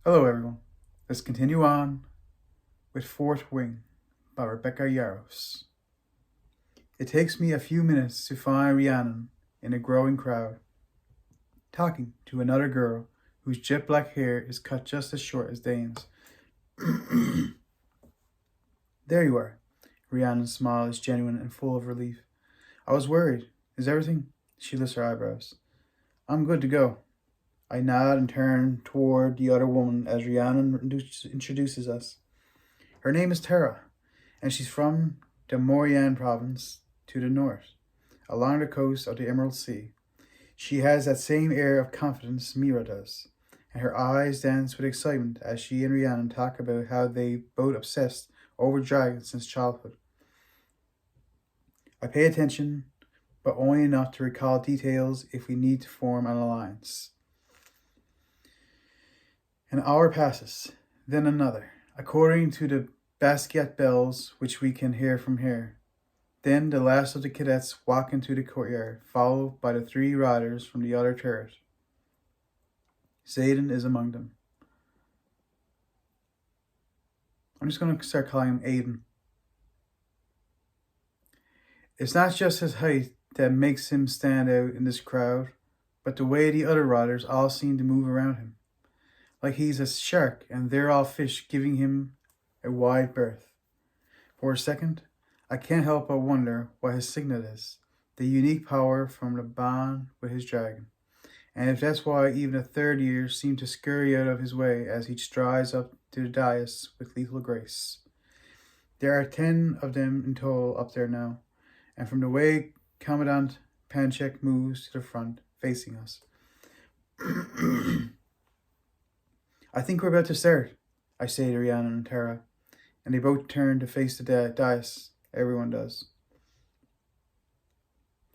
Hello, everyone. Let's continue on with Fourth Wing by Rebecca Yarros. It takes me a few minutes to find Rhiannon in a growing crowd, talking to another girl whose jet black hair is cut just as short as Dane's. There you are. Rhiannon's smile is genuine and full of relief. I was worried. Is everything? She lifts her eyebrows. I'm good to go. I nod and turn toward the other woman as Rhiannon introduces us. Her name is Tara, and she's from the Morian province to the north, along the coast of the Emerald Sea. She has that same air of confidence Mira does, and her eyes dance with excitement as she and Rhiannon talk about how they both obsessed over dragons since childhood. I pay attention, but only enough to recall details if we need to form an alliance. An hour passes, then another, according to the Basquiat bells which we can hear from here. Then the last of the cadets walk into the courtyard, followed by the three riders from the other turret. Zayden is among them. I'm just going to start calling him Aiden. It's not just his height that makes him stand out in this crowd, but the way the other riders all seem to move around him. Like he's a shark and they're all fish, giving him a wide berth. For a second, I can't help but wonder what his signet is, the unique power from the bond with his dragon, and if that's why even a third year seemed to scurry out of his way as he strides up to the dais with lethal grace. There are 10 of them in total up there now, and from the way Commandant Panchek moves to the front, facing us. I think we're about to start, I say to Rhiannon and Tara, and they both turn to face the dais. Everyone does.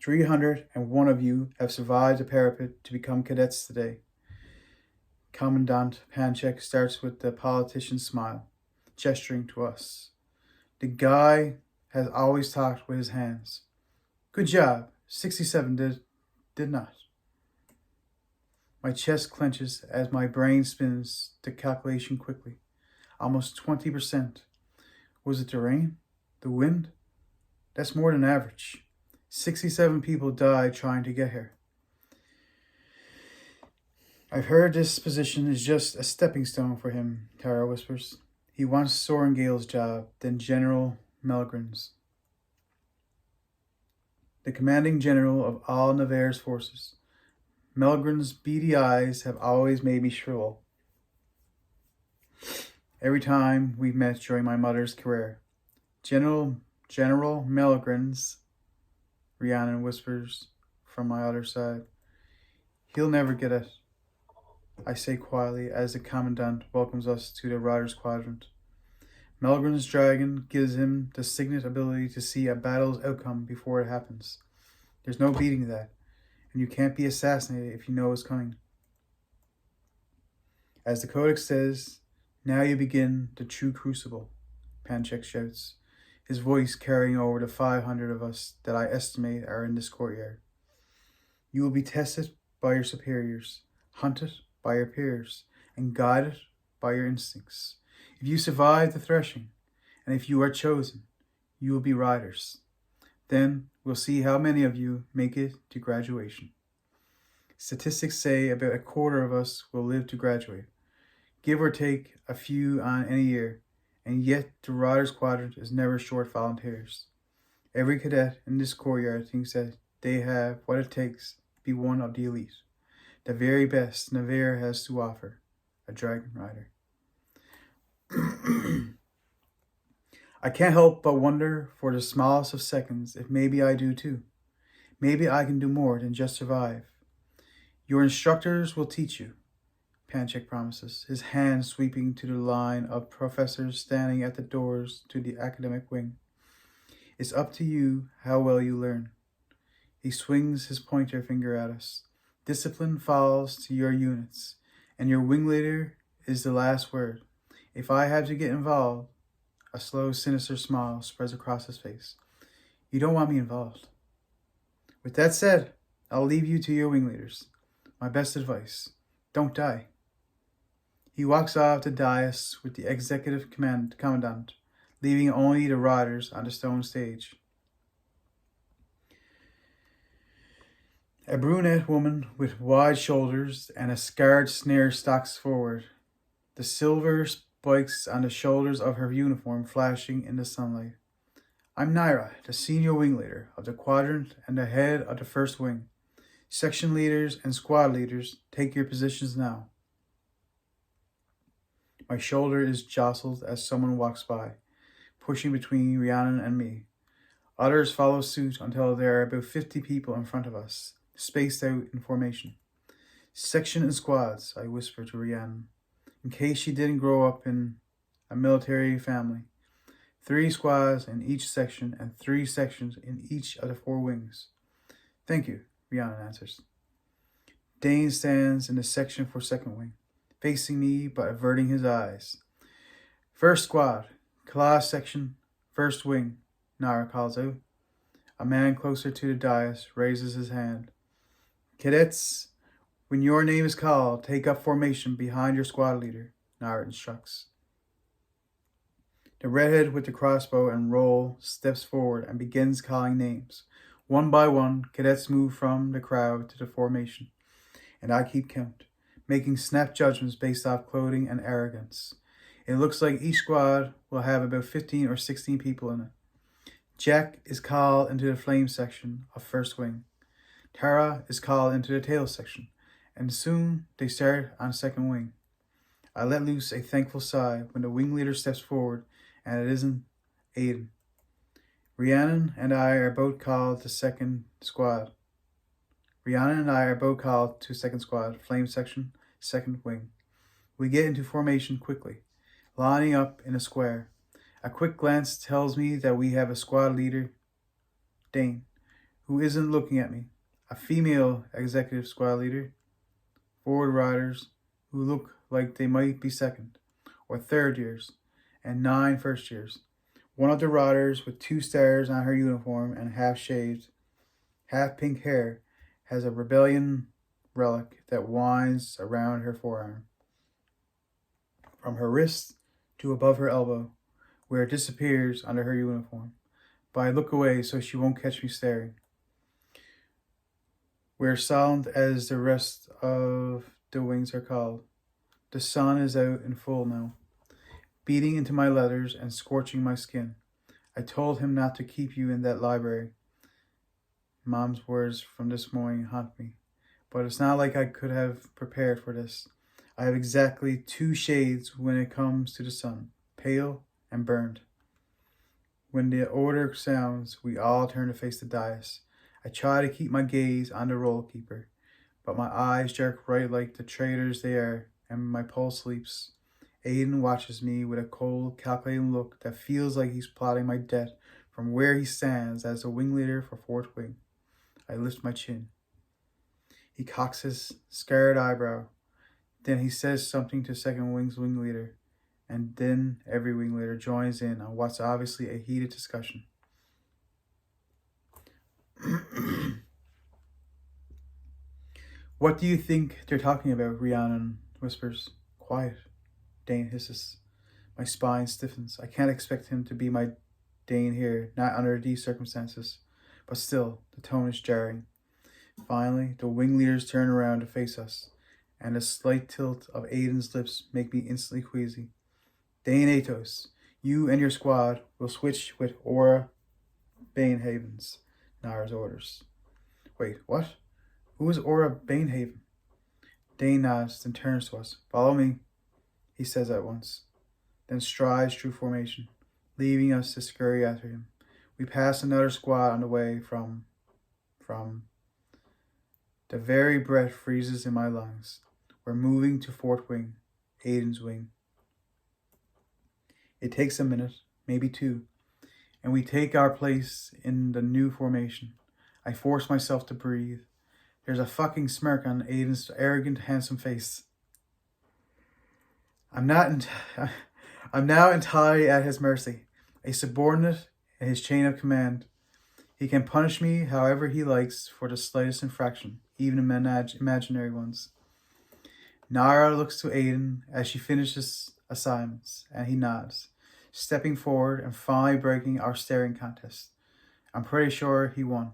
301 of you have survived the parapet to become cadets today. Commandant Panchek starts with the politician's smile, gesturing to us. The guy has always talked with his hands. Good job. 67 did not. My chest clenches as my brain spins the calculation quickly. Almost 20%. Was it the rain? The wind? That's more than average. 67 people died trying to get here. I've heard this position is just a stepping stone for him, Tara whispers. He wants Sorengale's job, then General Melgren's, the commanding general of all Navarre's forces. Melgren's beady eyes have always made me shrivel. Every time we've met during my mother's career. General Melgren's, Rhiannon whispers from my other side. He'll never get it, I say quietly as the commandant welcomes us to the Riders' Quadrant. Melgren's dragon gives him the signet ability to see a battle's outcome before it happens. There's no beating that, and you can't be assassinated if you know it's coming. As the Codex says, now you begin the true crucible, Panchek shouts, his voice carrying over the 500 of us that I estimate are in this courtyard. You will be tested by your superiors, hunted by your peers, and guided by your instincts. If you survive the threshing, and if you are chosen, you will be riders. Then we'll see how many of you make it to graduation. Statistics say about a quarter of us will live to graduate, give or take a few on any year, and yet the Riders' Quadrant is never short volunteers. Every cadet in this courtyard thinks that they have what it takes to be one of the elite, the very best Navarre has to offer, a dragon rider. I can't help but wonder for the smallest of seconds if maybe I do too. Maybe I can do more than just survive. Your instructors will teach you, Panchek promises, his hand sweeping to the line of professors standing at the doors to the academic wing. It's up to you how well you learn. He swings his pointer finger at us. Discipline falls to your units, and your wing leader is the last word. If I have to get involved, a slow, sinister smile spreads across his face. You don't want me involved. With that said, I'll leave you to your wing leaders. My best advice, don't die. He walks off the dais with the executive commandant, leaving only the riders on the stone stage. A brunette woman with wide shoulders and a scarred snare stalks forward, the silver spikes on the shoulders of her uniform flashing in the sunlight. I'm Naira, the senior wing leader of the quadrant and the head of the first wing. Section leaders and squad leaders, take your positions now. My shoulder is jostled as someone walks by, pushing between Rhiannon and me. Others follow suit until there are about 50 people in front of us, spaced out in formation. Section and squads, I whisper to Rhiannon, in case she didn't grow up in a military family. 3 squads in each section and 3 sections in each of the 4 wings. Thank you, Rhiannon answers. Dane stands in the section for second wing, facing me but averting his eyes. First squad, class section, first wing, Nara calls out. A man closer to the dais raises his hand. Cadets, when your name is called, take up formation behind your squad leader, Nara instructs. The redhead with the crossbow and roll steps forward and begins calling names. One by one, cadets move from the crowd to the formation, and I keep count, making snap judgments based off clothing and arrogance. It looks like each squad will have about 15 or 16 people in it. Jack is called into the flame section of first wing. Tara is called into the tail section, and soon they start on second wing. I let loose a thankful sigh when the wing leader steps forward, and it isn't Aiden. Rhiannon and I are both called to second squad. Flame section, second wing. We get into formation quickly, lining up in a square. A quick glance tells me that we have a squad leader, Dane, who isn't looking at me. A female executive squad leader, forward riders who look like they might be second or third years, and 9 first years. One of the riders with 2 stars on her uniform and half-shaved, half-pink hair has a rebellion relic that winds around her forearm, from her wrist to above her elbow, where it disappears under her uniform. But I look away so she won't catch me staring. We're silent as the rest of the wings are called. The sun is out in full now, beating into my leathers and scorching my skin. I told him not to keep you in that library. Mom's words from this morning haunt me, but it's not like I could have prepared for this. I have exactly 2 shades when it comes to the sun, pale and burned. When the order sounds, we all turn to face the dais. I try to keep my gaze on the roll keeper, but my eyes jerk right like the traitors they are, and my pulse leaps. Aiden watches me with a cold, calculating look that feels like he's plotting my death from where he stands as the wing leader for fourth wing. I lift my chin. He cocks his scarred eyebrow. Then he says something to second wing's wing leader, and then every wing leader joins in on what's obviously a heated discussion. What do you think they're talking about? Rhiannon whispers. Quiet, Dane hisses. My spine stiffens. I can't expect him to be my Dane here, not under these circumstances. But still, the tone is jarring. Finally, the wing leaders turn around to face us, and a slight tilt of Aiden's lips make me instantly queasy. Dane Atos, you and your squad will switch with Aura Banehavens, Nara's orders. Wait, what? Who is Aura Banehaven? Dane nods, then turns to us. Follow me, he says at once, then strides through formation, leaving us to scurry after him. We pass another squad on the way from... The very breath freezes in my lungs. We're moving to fourth wing, Aiden's wing. It takes a minute, maybe 2, and we take our place in the new formation. I force myself to breathe. There's a fucking smirk on Aiden's arrogant, handsome face. I'm now entirely at his mercy, a subordinate in his chain of command. He can punish me however he likes for the slightest infraction, even imaginary ones. Nara looks to Aiden as she finishes assignments, and he nods, stepping forward and finally breaking our staring contest. I'm pretty sure he won,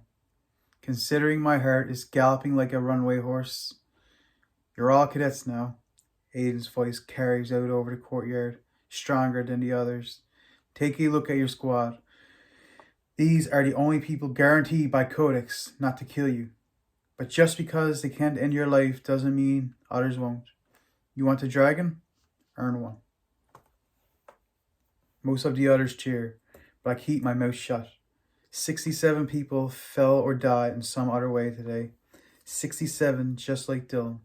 considering my heart is galloping like a runway horse. You're all cadets now. Aiden's voice carries out over the courtyard, stronger than the others. Take a look at your squad. These are the only people guaranteed by Codex not to kill you. But just because they can't end your life doesn't mean others won't. You want a dragon? Earn one. Most of the others cheer, but I keep my mouth shut. 67 people fell or died in some other way today. 67 just like Dylan,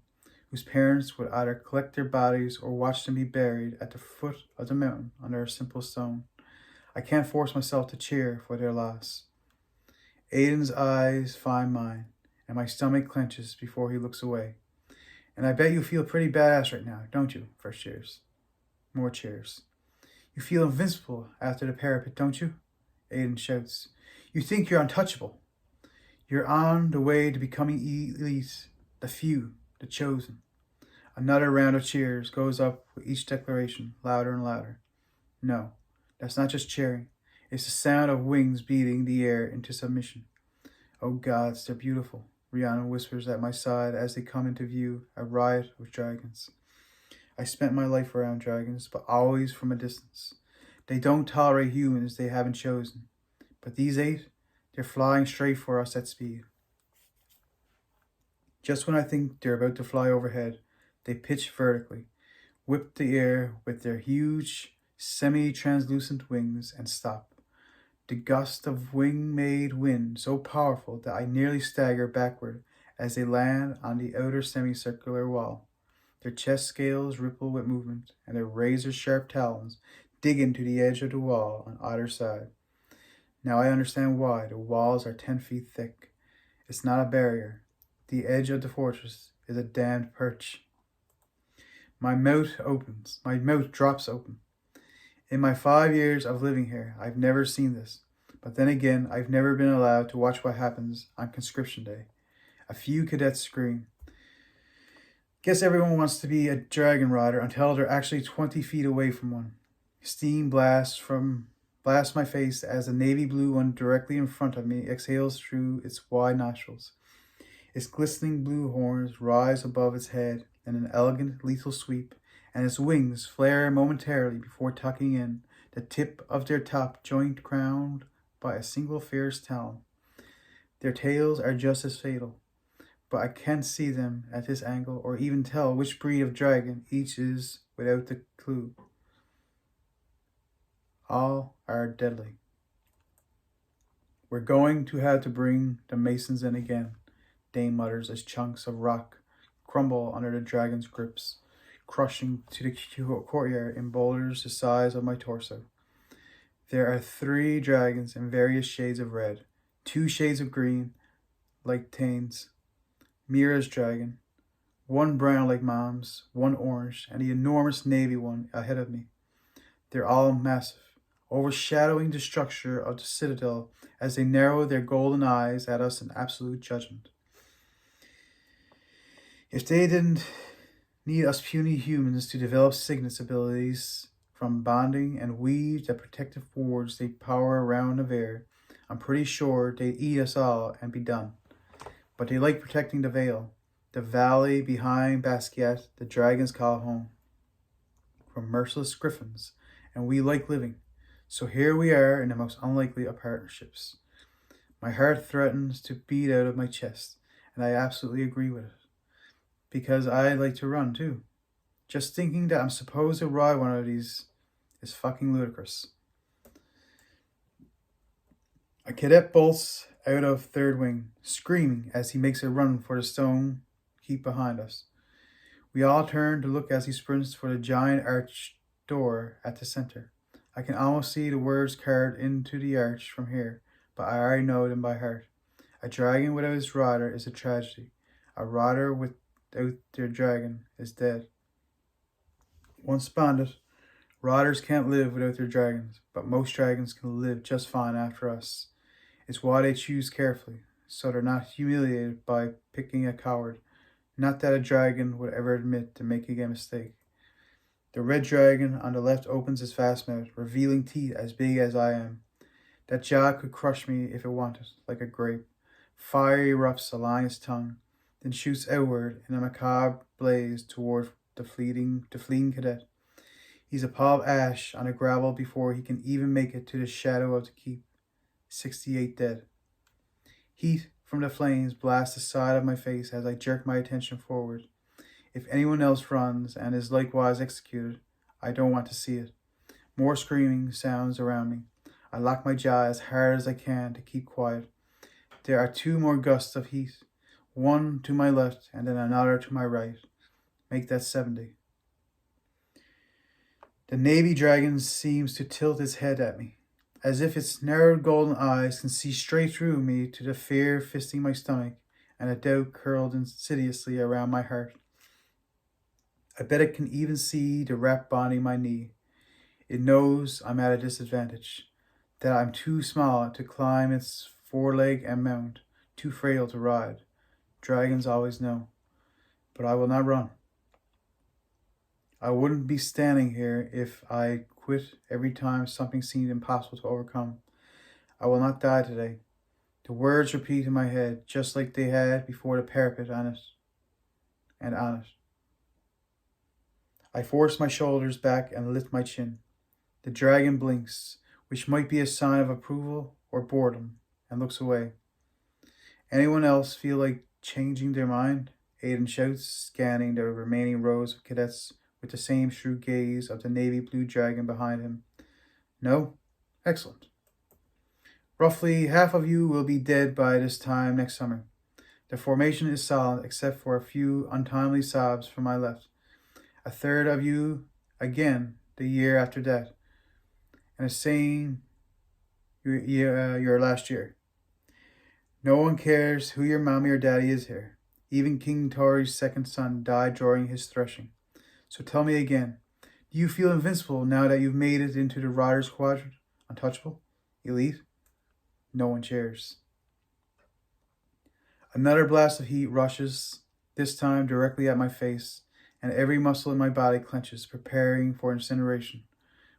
whose parents would either collect their bodies or watch them be buried at the foot of the mountain under a simple stone. I can't force myself to cheer for their loss. Aiden's eyes find mine, and my stomach clenches before he looks away. And I bet you feel pretty badass right now, don't you? First cheers. More cheers. You feel invincible after the parapet, don't you? Aiden shouts. You think you're untouchable. You're on the way to becoming elite, the few, the chosen. Another round of cheers goes up with each declaration, louder and louder. No, that's not just cheering. It's the sound of wings beating the air into submission. Oh gods, they're beautiful, Rihanna whispers at my side as they come into view, a riot of dragons. I spent my life around dragons, but always from a distance. They don't tolerate humans they haven't chosen. But these 8, they're flying straight for us at speed. Just when I think they're about to fly overhead, they pitch vertically, whip the air with their huge, semi-translucent wings, and stop. The gust of wing-made wind so powerful that I nearly stagger backward as they land on the outer semicircular wall. Their chest scales ripple with movement, and their razor-sharp talons dig into the edge of the wall on either side. Now I understand why the walls are 10 feet thick. It's not a barrier. The edge of the fortress is a damned perch. My mouth drops open. In my 5 years of living here, I've never seen this. But then again, I've never been allowed to watch what happens on conscription day. A few cadets scream. Guess everyone wants to be a dragon rider until they're actually 20 feet away from one. Steam blasts my face as the navy blue one directly in front of me exhales through its wide nostrils. Its glistening blue horns rise above its head in an elegant, lethal sweep, and its wings flare momentarily before tucking in, the tip of their top joint crowned by a single fierce talon. Their tails are just as fatal, but I can't see them at this angle or even tell which breed of dragon each is without the clue. All are deadly. We're going to have to bring the masons in again, Dane mutters as chunks of rock crumble under the dragon's grips, crushing to the courtyard in boulders the size of my torso. There are 3 dragons in various shades of red, 2 shades of green, like Tane's, Mira's dragon, 1 brown like Mom's, 1 orange, and the enormous navy one ahead of me. They're all massive, overshadowing the structure of the citadel as they narrow their golden eyes at us in absolute judgment. If they didn't need us puny humans to develop Cygnet's abilities from bonding and weave the protective wards they power around Navarre, I'm pretty sure they'd eat us all and be done. But they like protecting the Vale, the valley behind Basquiat the dragons call home, from merciless griffins, and we like living. So here we are in the most unlikely of partnerships. My heart threatens to beat out of my chest, and I absolutely agree with it. Because I like to run too. Just thinking that I'm supposed to ride one of these is fucking ludicrous. A cadet bolts out of third wing, screaming as he makes a run for the stone heap behind us. We all turn to look as he sprints for the giant arch door at the center. I can almost see the words carved into the arch from here, but I already know them by heart. A dragon without its rider is a tragedy. A rider without their dragon is dead. Once bonded, riders can't live without their dragons, but most dragons can live just fine after us. It's why they choose carefully, so they're not humiliated by picking a coward. Not that a dragon would ever admit to making a mistake. The red dragon on the left opens his vast mouth, revealing teeth as big as I am. That jaw could crush me if it wanted, like a grape. Fire erupts along its tongue, then shoots outward in a macabre blaze toward the fleeing cadet. He's a pile of ash on the gravel before he can even make it to the shadow of the keep. 68 dead. Heat from the flames blasts the side of my face as I jerk my attention forward. If anyone else runs and is likewise executed, I don't want to see it. More screaming sounds around me. I lock my jaw as hard as I can to keep quiet. There are 2 more gusts of heat, one to my left and then another to my right. Make that 70. The Navy dragon seems to tilt its head at me, as if its narrowed golden eyes can see straight through me to the fear fisting my stomach and a doubt curled insidiously around my heart. I bet it can even see the wrap bonding my knee. It knows I'm at a disadvantage, that I'm too small to climb its foreleg and mount, too frail to ride. Dragons always know. But I will not run. I wouldn't be standing here if I quit every time something seemed impossible to overcome. I will not die today. The words repeat in my head, just like they had before the parapet on it and on it. I force my shoulders back and lift my chin. The dragon blinks, which might be a sign of approval or boredom, and looks away. Anyone else feel like changing their mind? Aiden shouts, scanning the remaining rows of cadets with the same shrewd gaze of the navy blue dragon behind him. No? Excellent. Roughly half of you will be dead by this time next summer. The formation is solid except for a few untimely sobs from my left. A third of you again the year after that, and the same your last year. No one cares who your mommy or daddy is here. Even King Tori's second son died during his threshing. So tell me again, do you feel invincible now that you've made it into the Riders Quadrant? Untouchable? Elite? No one cheers. Another blast of heat rushes, this time directly at my face, and every muscle in my body clenches, preparing for incineration.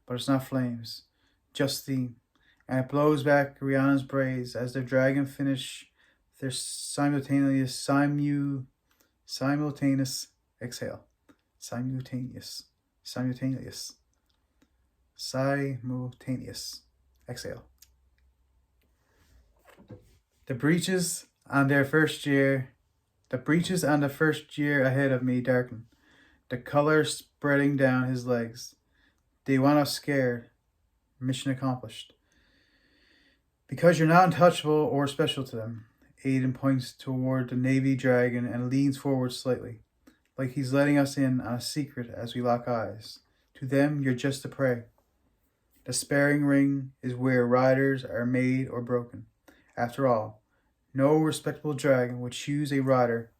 But it's not flames, just steam, and it blows back Rihanna's braids as the dragon finish their simultaneous exhale. Simultaneous exhale. The breaches on the first year ahead of me darken, the color spreading down his legs. They want us scared. Mission accomplished. Because you're not untouchable or special to them. Aiden points toward the Navy dragon and leans forward slightly, like he's letting us in on a secret as we lock eyes. To them, you're just a prey. The sparring ring is where riders are made or broken. After all, no respectable dragon would choose a rider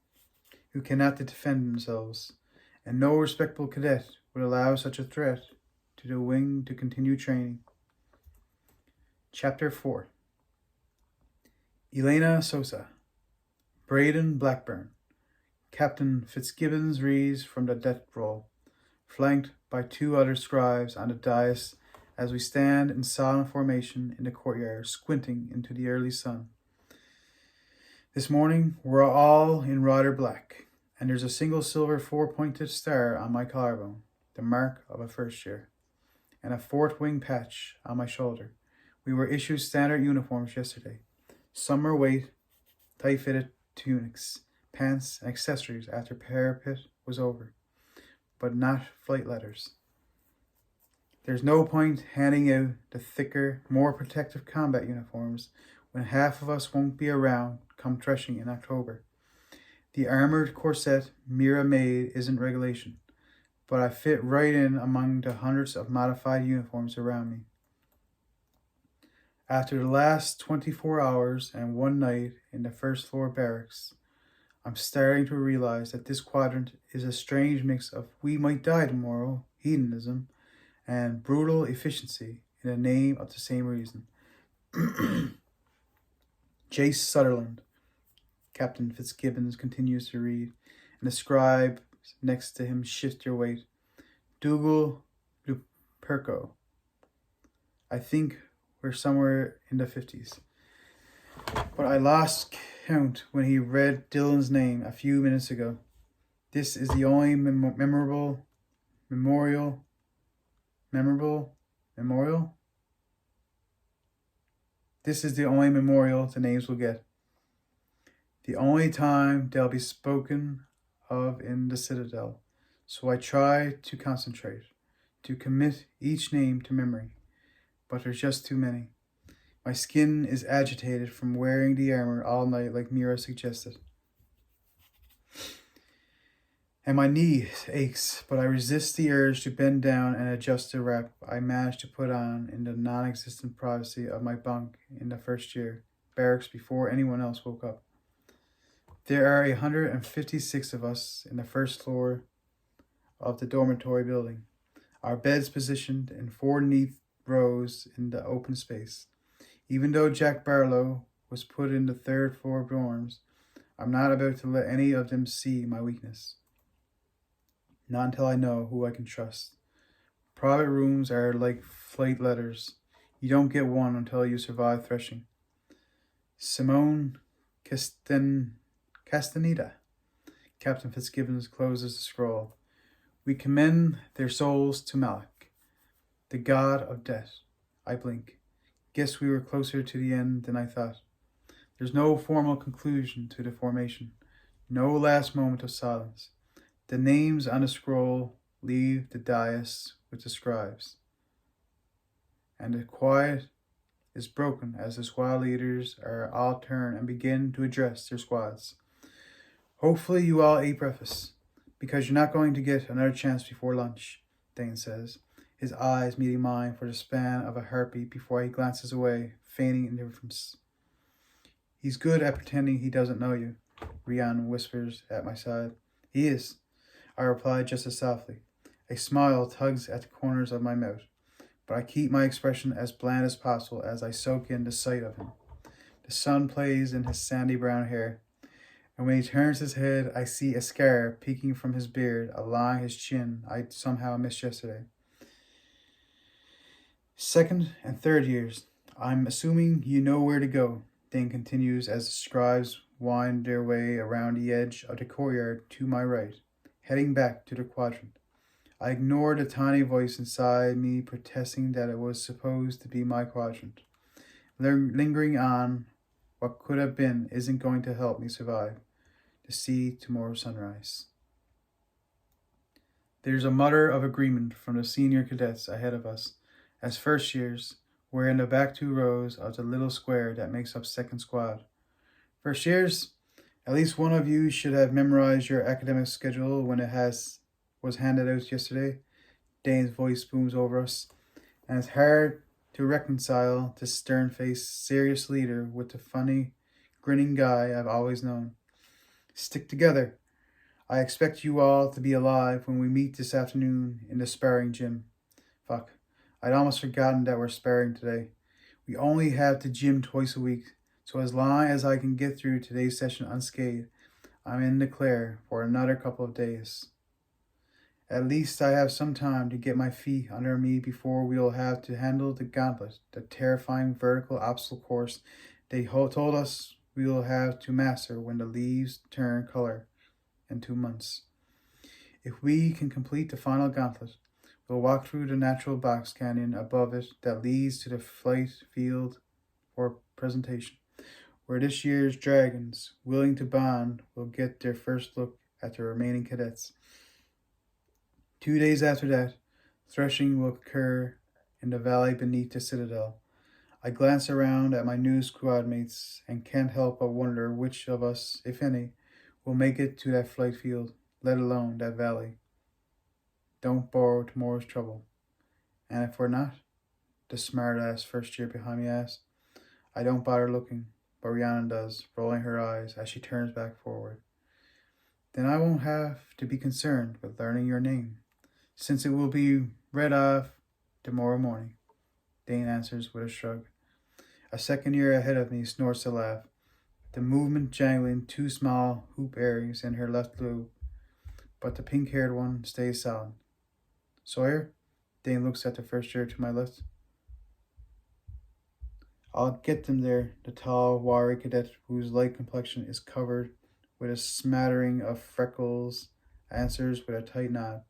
who cannot defend themselves, and no respectable cadet would allow such a threat to the wing to continue training. Chapter 4. Elena Sosa, Braden Blackburn, Captain Fitzgibbons reads from the death roll, flanked by 2 other scribes on the dais as we stand in solemn formation in the courtyard, squinting into the early sun. This morning, we're all in rider black, and there's a single silver 4-pointed star on my collarbone, the mark of a first year, and a 4th wing patch on my shoulder. We were issued standard uniforms yesterday. Summer weight, tight-fitted tunics, pants, and accessories after parapet was over, but not flight letters. There's no point handing out the thicker, more protective combat uniforms when half of us won't be around come threshing in October. The armored corset Mira made isn't regulation, but I fit right in among the hundreds of modified uniforms around me. After the last 24 hours and 1 night in the first floor barracks, I'm starting to realize that this quadrant is a strange mix of we might die tomorrow, hedonism, and brutal efficiency in the name of the same reason. Jace Sutherland, Captain Fitzgibbons continues to read, and the scribe next to him shift your weight. Dougal Luperco. I think we're somewhere in the 50s. But I lost count when he read Dylan's name a few minutes ago. This is the only memorial. This is the only memorial the names will get. The only time they'll be spoken of in the Citadel. So I try to concentrate, to commit each name to memory. But there's just too many. My skin is agitated from wearing the armor all night like Mira suggested. And my knee aches, but I resist the urge to bend down and adjust the wrap I managed to put on in the non-existent privacy of my bunk in the first year barracks before anyone else woke up. There are 156 of us in the first floor of the dormitory building. Our beds positioned in 4 neat rows in the open space. Even though Jack Barlow was put in the 3rd floor dorms, I'm not about to let any of them see my weakness. Not until I know who I can trust. Private rooms are like flight letters. You don't get one until you survive threshing. Simone Castaneda. Captain Fitzgibbons closes the scroll. We commend their souls to Malak, the god of death. I blink. Guess we were closer to the end than I thought. There's no formal conclusion to the formation. No last moment of silence. The names on the scroll leave the dais with the scribes. And the quiet is broken as the squad leaders are all turn and begin to address their squads. Hopefully you all ate breakfast, because you're not going to get another chance before lunch, Dane says, his eyes meeting mine for the span of a heartbeat before he glances away, feigning indifference. He's good at pretending he doesn't know you, Rian whispers at my side. He is, I reply just as softly. A smile tugs at the corners of my mouth, but I keep my expression as bland as possible as I soak in the sight of him. The sun plays in his sandy brown hair, and when he turns his head, I see a scar peeking from his beard along his chin I somehow missed yesterday. 2nd and 3rd years. I'm assuming you know where to go, Dane continues as the scribes wind their way around the edge of the courtyard to my right, heading back to the quadrant. I ignore the tiny voice inside me protesting that it was supposed to be my quadrant. Lingering on what could have been isn't going to help me survive to see tomorrow's sunrise. There's a mutter of agreement from the senior cadets ahead of us, as first years, we're in the back 2 rows of the little square that makes up 2nd squad. First years, at least one of you should have memorized your academic schedule when it was handed out yesterday. Dane's voice booms over us, and it's hard to reconcile this stern-faced, serious leader with the funny, grinning guy I've always known. Stick together. I expect you all to be alive when we meet this afternoon in the sparring gym. Fuck, I'd almost forgotten that we're sparring today. We only have to gym twice a week, so as long as I can get through today's session unscathed, I'm in the clear for another couple of days. At least I have some time to get my feet under me before we'll have to handle the gauntlet, the terrifying vertical obstacle course they told us we'll have to master when the leaves turn color in 2 months. If we can complete the final gauntlet, we'll walk through the natural box canyon above it that leads to the flight field for presentation, where this year's dragons, willing to bond, will get their first look at the remaining cadets. 2 days after that, threshing will occur in the valley beneath the citadel. I glance around at my new squad mates and can't help but wonder which of us, if any, will make it to that flight field, let alone that valley. Don't borrow tomorrow's trouble. And if we're not, the smart-ass first year behind me asks. I don't bother looking, but Rhiannon does, rolling her eyes as she turns back forward. Then I won't have to be concerned with learning your name, since it will be read off tomorrow morning, Dane answers with a shrug. A second year ahead of me snorts a laugh, the movement jangling 2 small hoop earrings in her left lobe but the pink-haired one stays silent. Sawyer? Dane looks at the first year to my left. I'll get them there, the tall, wiry cadet whose light complexion is covered with a smattering of freckles answers with a tight nod.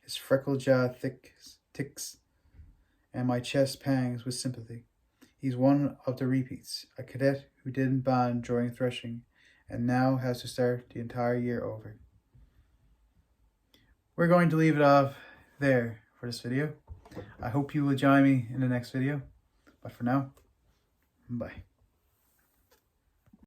His freckled jaw ticks, and my chest pangs with sympathy. He's one of the repeats, a cadet who didn't bond during threshing, and now has to start the entire year over. We're going to leave it off there for this video. I hope you will join me in the next video. But for now, bye.